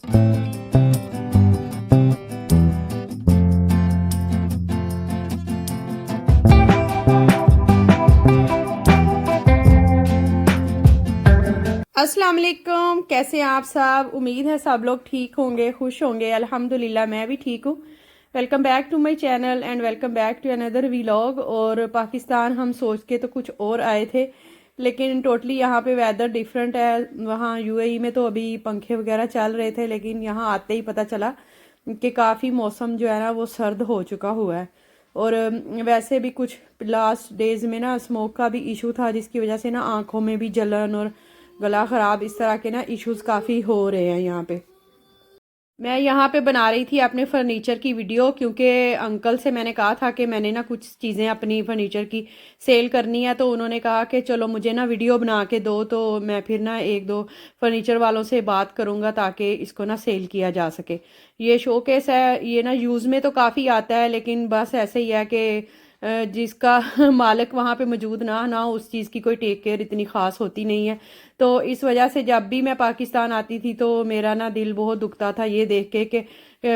अस्सलाम वालेकुम, कैसे हैं आप सब। उम्मीद है सब लोग ठीक होंगे, खुश होंगे। अल्हम्दुलिल्लाह मैं भी ठीक हूँ। Welcome back to my channel and welcome back to another vlog. और पाकिस्तान हम सोच के तो कुछ और आए थे, लेकिन टोटली यहाँ पे वेदर डिफरेंट है। वहाँ यूएई में तो अभी पंखे वगैरह चल रहे थे, लेकिन यहाँ आते ही पता चला कि काफ़ी मौसम जो है ना वो सर्द हो चुका हुआ है। और वैसे भी कुछ लास्ट डेज में ना स्मोक का भी इशू था, जिसकी वजह से ना आंखों में भी जलन और गला ख़राब इस तरह के ना इश्यूज काफ़ी हो रहे हैं यहाँ पे। मैं यहाँ पे बना रही थी अपने फर्नीचर की वीडियो, क्योंकि अंकल से मैंने कहा था कि मैंने ना कुछ चीज़ें अपनी फर्नीचर की सेल करनी है, तो उन्होंने कहा कि चलो मुझे ना वीडियो बना के दो, तो मैं फिर ना एक दो फर्नीचर वालों से बात करूँगा ताकि इसको ना सेल किया जा सके। ये शोकेस है, ये ना यूज़ में तो काफ़ी आता है, लेकिन बस ऐसे ही है कि जिसका मालिक वहाँ पे मौजूद ना उस चीज़ की कोई टेक केयर इतनी ख़ास होती नहीं है। तो इस वजह से जब भी मैं पाकिस्तान आती थी तो मेरा ना दिल बहुत दुखता था ये देख के कि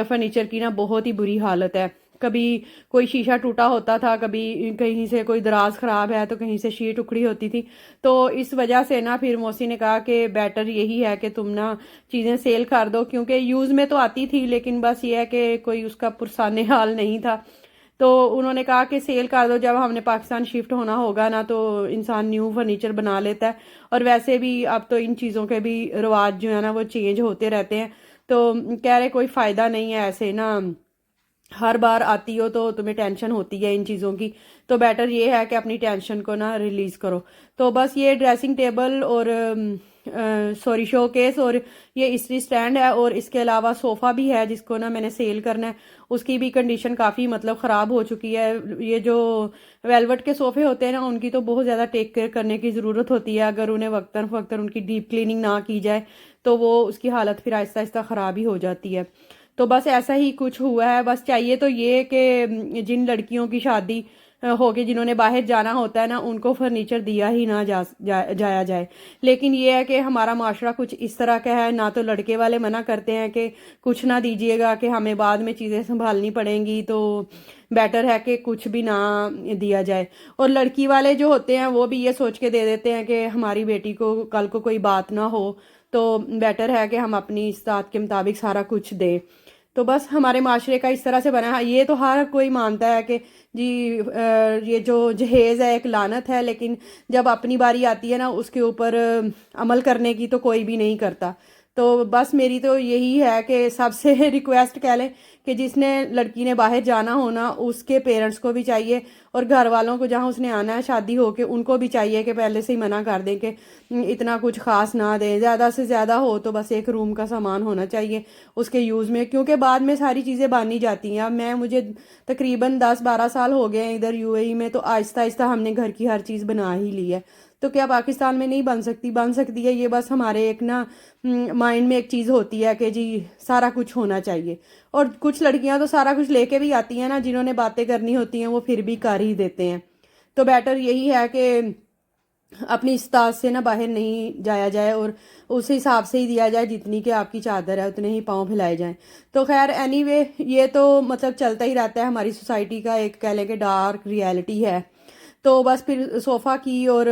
फर्नीचर की ना बहुत ही बुरी हालत है। कभी कोई शीशा टूटा होता था, कभी कहीं से कोई दराज ख़राब है, तो कहीं से शीट उखड़ी होती थी। तो इस वजह से ना फिर मौसी ने कहा कि बेटर यही है कि तुम ना चीज़ें सेल कर दो, क्योंकि यूज़ में तो आती थी, लेकिन बस ये है कि कोई उसका पुरसाने हाल नहीं था। तो उन्होंने कहा कि सेल कर दो, जब हमने पाकिस्तान शिफ्ट होना होगा ना तो इंसान न्यू फर्नीचर बना लेता है। और वैसे भी अब तो इन चीज़ों के भी रिवाज जो है ना वो चेंज होते रहते हैं। तो कह रहे कोई फ़ायदा नहीं है ऐसे ना, हर बार आती हो तो तुम्हें टेंशन होती है इन चीज़ों की। तो बेटर ये है कि अपनी टेंशन को ना रिलीज़ करो। तो बस ये ड्रेसिंग टेबल और सॉरी शो केस और ये इस्त्री स्टैंड है, और इसके अलावा सोफ़ा भी है जिसको ना मैंने सेल करना है। उसकी भी कंडीशन काफ़ी मतलब ख़राब हो चुकी है। ये जो वेलवेट के सोफ़े होते हैं ना, उनकी तो बहुत ज़्यादा टेक केयर करने की ज़रूरत होती है। अगर उन्हें वक्तन फ़वक्तन उनकी डीप क्लीनिंग ना की जाए तो वो उसकी हालत फिर आहिस्ता आहिस्ता ख़राब ही हो जाती है। तो बस ऐसा ही कुछ हुआ है। बस चाहिए तो ये कि जिन लड़कियों की शादी होके जिन्होंने बाहर जाना होता है ना, उनको फर्नीचर दिया ही ना जाया जाए। लेकिन ये है कि हमारा माशरा कुछ इस तरह का है, ना तो लड़के वाले मना करते हैं कि कुछ ना दीजिएगा कि हमें बाद में चीज़ें संभालनी पड़ेंगी, तो बेटर है कि कुछ भी ना दिया जाए। और लड़की वाले जो होते हैं वो भी ये सोच के दे देते हैं कि हमारी बेटी को कल को कोई बात ना हो, तो बेटर है कि हम अपनी इस्तात के मुताबिक सारा कुछ दें। तो बस हमारे माशरे का इस तरह से बना है। ये तो हर कोई मानता है कि जी ये जो जहेज़ है एक लानत है, लेकिन जब अपनी बारी आती है ना उसके ऊपर अमल करने की तो कोई भी नहीं करता। तो बस मेरी तो यही है कि सबसे रिक्वेस्ट कह लें कि जिसने लड़की ने बाहर जाना हो ना, उसके पेरेंट्स को भी चाहिए और घर वालों को जहाँ उसने आना है शादी होके उनको भी चाहिए कि पहले से ही मना कर दें कि इतना कुछ खास ना दें। ज़्यादा से ज़्यादा हो तो बस एक रूम का सामान होना चाहिए उसके यूज़ में, क्योंकि बाद में सारी चीज़ें बानी जाती हैं। अब मुझे तकरीबन 10-12 साल हो गए हैं इधर यूएई में, तो आहिस्ता आहिस्ता हमने घर की हर चीज़ बना ही ली है। तो क्या पाकिस्तान में नहीं बन सकती? बन सकती है। ये बस हमारे एक ना माइंड में एक चीज़ होती है कि जी सारा कुछ होना चाहिए। और कुछ लड़कियां तो सारा कुछ लेके भी आती हैं ना, जिन्होंने बातें करनी होती हैं वो फिर भी कर ही देते हैं। तो बेटर यही है कि अपनी इस्तात से ना बाहर नहीं जाया जाए और उस हिसाब से ही दिया जाए, जितनी कि आपकी चादर है उतने ही पाँव फैलाए जाएं। तो खैर एनीवे ये तो मतलब चलता ही रहता है, हमारी सोसाइटी का एक कह लें कि डार्क रियलिटी है। तो बस फिर सोफ़ा की और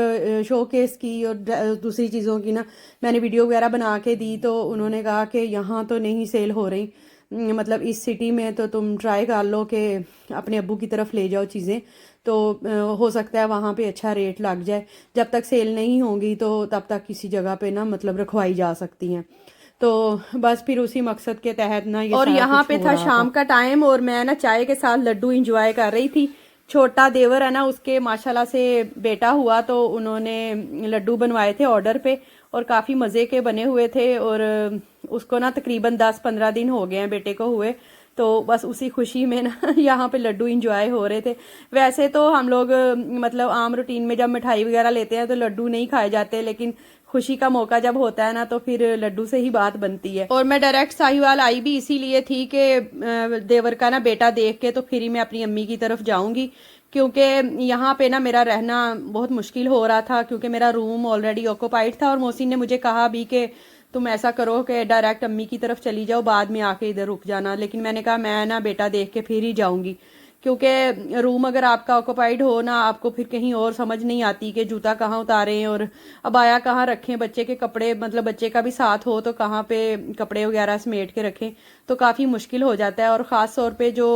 शोकेस की और दूसरी चीज़ों की ना मैंने वीडियो वगैरह बना के दी, तो उन्होंने कहा कि यहाँ तो नहीं सेल हो रही, मतलब इस सिटी में तो तुम ट्राई कर लो कि अपने अब्बू की तरफ ले जाओ चीज़ें, तो हो सकता है वहाँ पे अच्छा रेट लग जाए। जब तक सेल नहीं होंगी तो तब तक किसी जगह पे ना मतलब रखवाई जा सकती हैं। तो बस फिर उसी मकसद के तहत ना ये और यहाँ पे था शाम का टाइम, और मैं ना चाय के साथ लड्डू इंजॉय कर रही थी। छोटा देवर है ना, उसके माशाल्लाह से बेटा हुआ, तो उन्होंने लड्डू बनवाए थे ऑर्डर पे और काफ़ी मज़े के बने हुए थे। और उसको ना तकरीबन 10-15 दिन हो गए हैं बेटे को हुए, तो बस उसी खुशी में ना यहाँ पे लड्डू इंजॉय हो रहे थे। वैसे तो हम लोग मतलब आम रूटीन में जब मिठाई वगैरह लेते हैं तो लड्डू नहीं खाए जाते, लेकिन खुशी का मौका जब होता है ना तो फिर लड्डू से ही बात बनती है। और मैं डायरेक्ट साहिवाल आई भी इसीलिए थी कि देवर का ना बेटा देख के तो फिर ही मैं अपनी अम्मी की तरफ जाऊंगी, क्योंकि यहाँ पे ना मेरा रहना बहुत मुश्किल हो रहा था, क्योंकि मेरा रूम ऑलरेडी ऑक्यूपाइड था। और मोहसिन ने मुझे कहा भी कि तुम ऐसा करो कि डायरेक्ट अम्मी की तरफ चली जाओ, बाद में आके इधर रुक जाना। लेकिन मैंने कहा मैं ना बेटा देख के फिर ही जाऊंगी, क्योंकि रूम अगर आपका ऑक्यूपाइड हो ना, आपको फिर कहीं और समझ नहीं आती कि जूता कहाँ उतारें और अबाया कहाँ रखें, बच्चे के कपड़े मतलब बच्चे का भी साथ हो तो कहाँ पे कपड़े वगैरह समेट के रखें, तो काफ़ी मुश्किल हो जाता है। और ख़ास तौर पे जो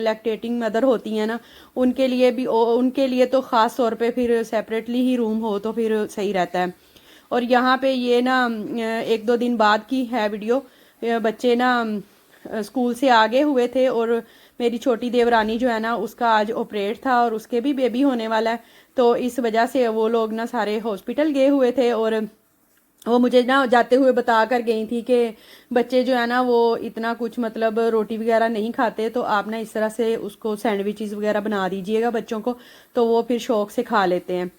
लैक्टेटिंग मदर होती हैं ना, उनके लिए तो ख़ास तौर पे फिर सेपरेटली ही रूम हो तो फिर सही रहता है। और यहाँ पे ये ना 1-2 दिन बाद की है वीडियो। बच्चे ना स्कूल से आगे हुए थे और मेरी छोटी देवरानी जो है ना, उसका आज ऑपरेट था और उसके भी बेबी होने वाला है, तो इस वजह से वो लोग ना सारे हॉस्पिटल गए हुए थे। और वो मुझे ना जाते हुए बता कर गई थी कि बच्चे जो है ना वो इतना कुछ मतलब रोटी वगैरह नहीं खाते, तो आप ना इस तरह से उसको सैंडविचेस वगैरह बना दीजिएगा बच्चों को, तो वो फिर शौक से खा लेते हैं।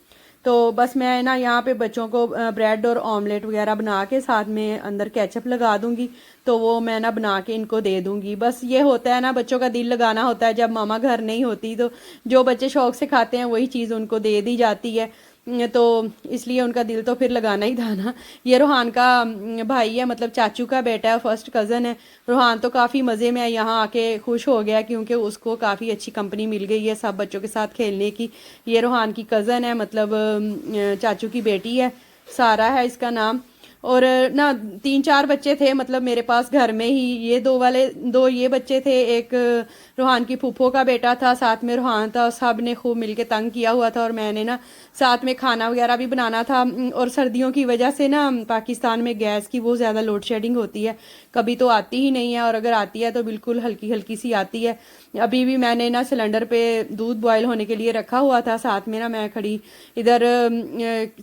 तो बस मैं ना यहाँ पे बच्चों को ब्रेड और ऑमलेट वगैरह बना के साथ में अंदर केचप लगा दूंगी, तो वो मैं ना बना के इनको दे दूंगी। बस ये होता है ना, बच्चों का दिल लगाना होता है, जब मामा घर नहीं होती तो जो बच्चे शौक से खाते हैं वही चीज़ उनको दे दी जाती है, तो इसलिए उनका दिल तो फिर लगाना ही था ना। ये रूहान का भाई है, मतलब चाचू का बेटा है, फर्स्ट कज़न है। रूहान तो काफ़ी मज़े में यहाँ आके खुश हो गया, क्योंकि उसको काफ़ी अच्छी कंपनी मिल गई है सब बच्चों के साथ खेलने की। ये रूहान की कज़न है, मतलब चाचू की बेटी है, सारा है इसका नाम। और ना 3-4 बच्चे थे मतलब मेरे पास घर में ही, ये दो ये बच्चे थे, एक रूहान की फूफो का बेटा था, साथ में रूहान था। सब ने खूब मिलके तंग किया हुआ था और मैंने ना साथ में खाना वगैरह भी बनाना था। और सर्दियों की वजह से ना पाकिस्तान में गैस की बहुत ज़्यादा लोड शेडिंग होती है, कभी तो आती ही नहीं है, और अगर आती है तो बिल्कुल हल्की हल्की सी आती है। अभी भी मैंने ना सिलेंडर पे दूध बॉयल होने के लिए रखा हुआ था, साथ में ना मैं खड़ी इधर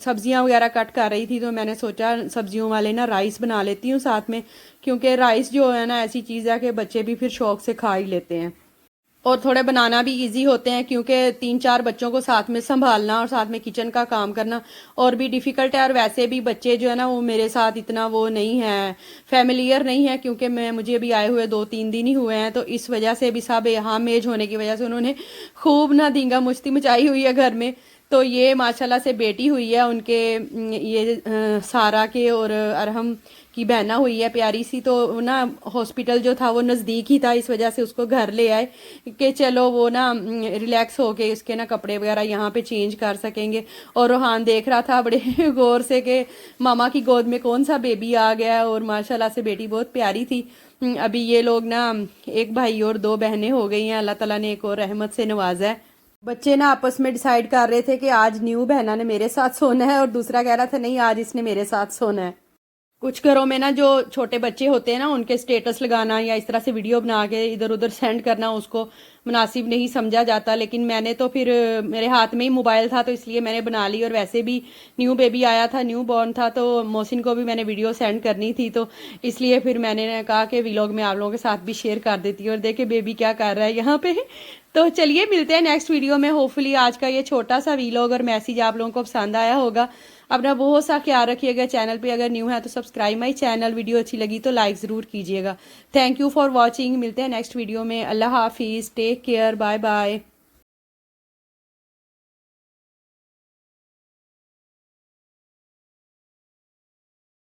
सब्जियां वगैरह कट कर रही थी, तो मैंने सोचा सब्जियों वाले ना राइस बना लेती हूँ साथ में, क्योंकि राइस जो है ना ऐसी चीज़ है कि बच्चे भी फिर शौक से खा ही लेते हैं और थोड़े बनाना भी इजी होते हैं, क्योंकि 3-4 बच्चों को साथ में संभालना और साथ में किचन का काम करना और भी डिफ़िकल्ट है। और वैसे भी बच्चे जो है ना वो मेरे साथ इतना वो नहीं है, फैमिलियर नहीं है, क्योंकि मुझे भी आए हुए 2-3 दिन ही हुए हैं, तो इस वजह से भी सब यहाँ मेज होने की वजह से उन्होंने खूब ना दींगा मुश्ती मचाई हुई है घर में। तो ये माशाल्लाह से बेटी हुई है उनके, ये सारा के और अरहम की बहना हुई है प्यारी सी। तो ना हॉस्पिटल जो था वो नज़दीक ही था, इस वजह से उसको घर ले आए कि चलो वो ना रिलैक्स होके इसके ना कपड़े वगैरह यहाँ पे चेंज कर सकेंगे। और रूहान देख रहा था बड़े गौर से कि मामा की गोद में कौन सा बेबी आ गया, और माशाल्लाह से बेटी बहुत प्यारी थी। अभी ये लोग ना एक भाई और 2 बहनें हो गई हैं, अल्लाह ताला ने एक और रहमत से नवाजा है। बच्चे ना आपस में डिसाइड कर रहे थे कि आज न्यू बहना ने मेरे साथ सोना है और दूसरा कह रहा था नहीं आज इसने मेरे साथ सोना है। कुछ घरों में ना जो छोटे बच्चे होते हैं ना, उनके स्टेटस लगाना या इस तरह से वीडियो बना के इधर उधर सेंड करना उसको मुनासिब नहीं समझा जाता, लेकिन मैंने तो फिर मेरे हाथ में ही मोबाइल था तो इसलिए मैंने बना ली। और वैसे भी न्यू बेबी आया था, न्यू बॉर्न था, तो मोहसिन को भी मैंने वीडियो सेंड करनी थी, तो इसलिए फिर मैंने कहा कि व्लॉग में आप लोगों के साथ भी शेयर कर देती हूँ। और देखे बेबी क्या कर रहा है यहाँ पे। तो चलिए मिलते हैं नेक्स्ट वीडियो में। होपफुली आज का ये छोटा सा व्लॉग और मैसेज आप लोगों को पसंद आया होगा। अपना बहुत सा ख्याल रखिएगा। चैनल पे अगर न्यू है तो सब्सक्राइब माई चैनल, वीडियो अच्छी लगी तो लाइक ज़रूर कीजिएगा। Thank you for watching. मिलते हैं नेक्स्ट वीडियो में। अल्लाह हाफिज़, टेक केयर, बाय बाय।